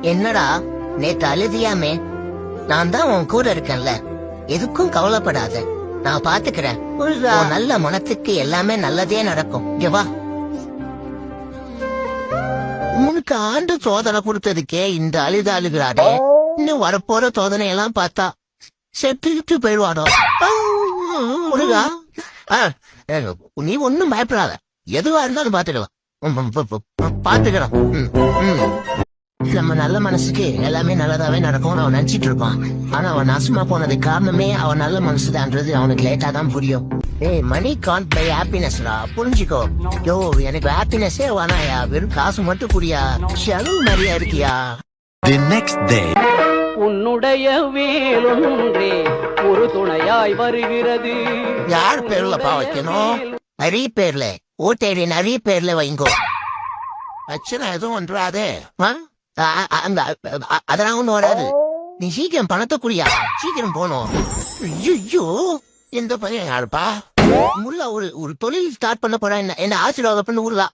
என்னடா நேத்து அழுதியாமே? நான் தான் உன் கூட இருக்கேன்ல, எதுக்கும் கவலைப்படாத, நான் பாத்துக்கிறேன். உன் நல்ல மனத்துக்கு எல்லாமே நல்லதே நடக்கும். இங்க வா. உனக்கு ஆண்டு சோதனை கொடுத்ததுக்கே இந்த அழுகிறாடே, இன்னும் வரப்போற சோதனை எல்லாம் பார்த்தா செத்துக்கிட்டு போயிடுவாடோ. முருகா, நீ ஒன்னும் பயப்படாத, எதுவா இருந்தாலும் பாத்துக்கலாம். நம்ம நல்ல மனசுக்கு எல்லாமே நல்லதாவே நடக்கும்னு அவன் நினைச்சிட்டு இருப்பான். ஆனா அவன் நாசமா போனதுக்கு காரணமே அவன் நல்ல மனசுதான்றது அவனுக்கு லேட்டா தான் புரியும். ஏய், மணி கான்ட் பை ஹாப்பினஸ்டா, புரிஞ்சுக்கோ. யோ, எனக்கு ஹாப்பினஸே வேணாயா, வெறும் காசு மட்டும் புரியா, செலவு நிறைய இருக்கியா. The next day. உன்னுடைய வேலொன்றே ஒரு துணையாய் வருகிறது. யார் பேர்லப்பா வைக்கணும்? நிறைய பேர்ல ஓட்டேரி நிறைய பேர்ல வைங்கோ. பிரச்சனை எதுவும் ஒன்றாதே. அதெல்லாம் ஒண்ணு வராது. நீ சீக்கிரம் பணத்தை குடியா, சீக்கிரம் போனோம். ஐயோ, இந்த பையன் யாருப்பா? முல்லா ஒரு தொழில் ஸ்டார்ட் பண்ண போறா, என்ன ஆசீர்வாதம் பண்ண ஊர்லா.